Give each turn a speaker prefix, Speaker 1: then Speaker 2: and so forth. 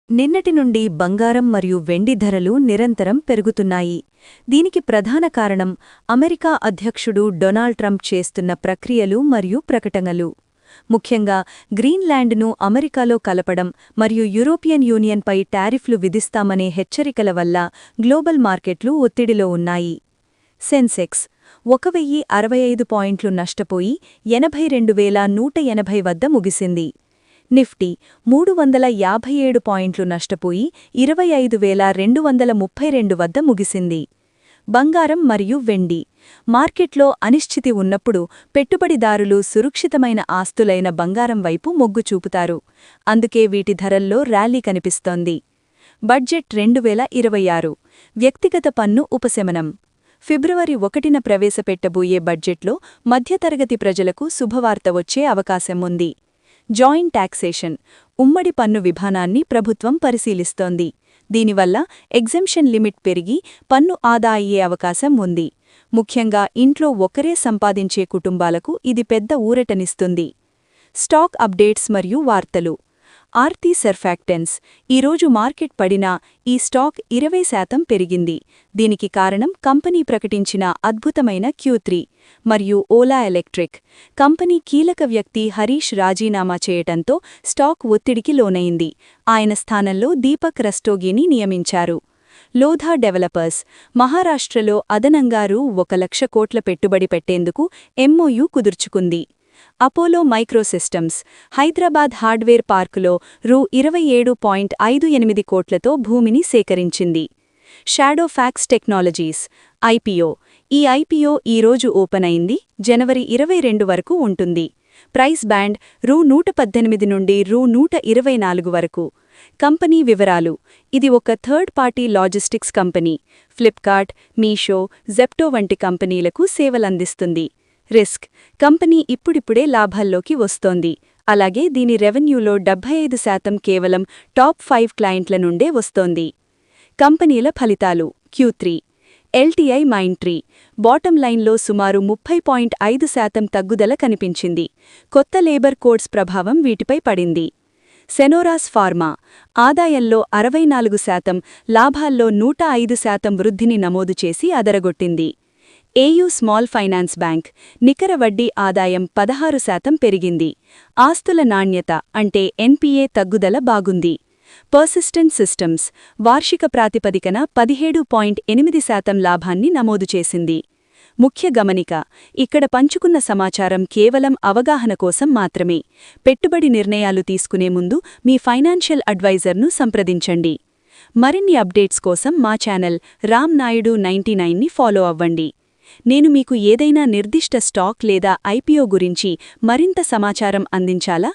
Speaker 1: నిన్నటి నుండి బంగారం మరియు వెండి ధరలు నిరంతరం పెరుగుతున్నాయి. దీనికి ప్రధాన కారణం అమెరికా అధ్యక్షుడు డొనాల్డ్ ట్రంప్ చేస్తున్న ప్రక్రియలు మరియు ప్రకటనలు. ముఖ్యంగా గ్రీన్లాండ్ను అమెరికాలో కలపడం మరియు యూరోపియన్ యూనియన్పై టారిఫ్లు విధిస్తామనే హెచ్చరికల వల్ల గ్లోబల్ మార్కెట్లు ఒత్తిడిలో ఉన్నాయి. సెన్సెక్స్ 1065 పాయింట్లు నష్టపోయి 82,180 వద్ద ముగిసింది. నిఫ్టీ 357 పాయింట్లు నష్టపోయి 25,232 వద్ద ముగిసింది. బంగారం మరియు వెండి మార్కెట్లో అనిశ్చితి ఉన్నప్పుడు పెట్టుబడిదారులు సురక్షితమైన ఆస్తులైన బంగారం వైపు మొగ్గు చూపుతారు. అందుకే వీటి ధరల్లో ర్యాలీ కనిపిస్తోంది. బడ్జెట్ 2026 వ్యక్తిగత పన్ను ఉపశమనం. ఫిబ్రవరి 1న ప్రవేశపెట్టబోయే బడ్జెట్లో మధ్యతరగతి ప్రజలకు శుభవార్త వచ్చే అవకాశం ఉంది. జాయింట్ టాక్సేషన్ ఉమ్మడి పన్ను విధానాన్ని ప్రభుత్వం పరిశీలిస్తోంది. దీనివల్ల ఎగ్జెంప్షన్ లిమిట్ పెరిగి పన్ను ఆదా అయ్యే అవకాశం ఉంది. ముఖ్యంగా ఇంట్లో ఒకరే సంపాదించే కుటుంబాలకు ఇది పెద్ద ఊరటనిస్తుంది. స్టాక్ అప్డేట్స్ మరియు వార్తలు. ఆర్తి సర్ఫాక్టెన్స్ ఈరోజు మార్కెట్ పడినా ఈ స్టాక్ 20% పెరిగింది. దీనికి కారణం కంపెనీ ప్రకటించిన అద్భుతమైన Q3 మరియు ఓలా ఎలక్ట్రిక్ కంపెనీ కీలక వ్యక్తి హరీష్ రాజీనామా చేయటంతో స్టాక్ ఒత్తిడికి లోనైంది. ఆయన స్థానంలో దీపక్ రస్తోగిని నియమించారు. లోధా డెవలపర్స్ మహారాష్ట్రలో అదనంగా రూ.1,00,000 కోట్ల పెట్టుబడి పెట్టేందుకు MOU కుదుర్చుకుంది. అపోలో మైక్రోసిస్టమ్స్ హైదరాబాద్ హార్డ్వేర్ పార్కులో రూ.27.58 కోట్లతో భూమిని సేకరించింది. షాడో ఫ్యాక్స్ టెక్నాలజీస్ IPO ఈ IPO ఈరోజు ఓపెన్ అయింది. జనవరి 22 వరకు ఉంటుంది. ప్రైస్ బ్యాండ్ రూ.118 నుండి రూ.124 వరకు. కంపెనీ వివరాలు. ఇది ఒక third party logistics company. Flipkart, Meesho, Zepto వంటి కంపెనీలకు సేవలందిస్తుంది. రిస్క్ కంపెనీ ఇప్పుడిప్పుడే లాభాల్లోకి వస్తోంది. అలాగే దీని రెవెన్యూలో 75% కేవలం టాప్ 5 క్లయింట్ల నుండే వస్తోంది. కంపెనీల ఫలితాలు. Q3 LTI మైంట్రీ బాటమ్ లైన్లో సుమారు 30.5% తగ్గుదల కనిపించింది. కొత్త లేబర్ కోడ్స్ ప్రభావం వీటిపై పడింది. సెనోరాస్ ఫార్మా ఆదాయంలో 64%, లాభాల్లో 105% వృద్ధిని నమోదు చేసి అదరగొట్టింది. ఏయూ స్మాల్ ఫైనాన్స్ బ్యాంక్ నికర వడ్డీ ఆదాయం 16% పెరిగింది. ఆస్తుల నాణ్యత అంటే NPA తగ్గుదల బాగుంది. పర్సిస్టెంట్ సిస్టమ్స్ వార్షిక ప్రాతిపదికన 17.8% లాభాన్ని నమోదు చేసింది. ముఖ్య గమనిక ఇక్కడ పంచుకున్న సమాచారం కేవలం అవగాహన కోసం మాత్రమే. పెట్టుబడి నిర్ణయాలు తీసుకునే ముందు మీ ఫైనాన్షియల్ అడ్వైజర్ను సంప్రదించండి. మరిన్ని అప్డేట్స్ కోసం మా ఛానల్ రామ్ నాయుడు 99ని ఫాలో అవ్వండి. నేను మీకు ఏదైనా నిర్దిష్ట స్టాక్ లేదా IPO గురించి మరింత సమాచారం అందించాలా?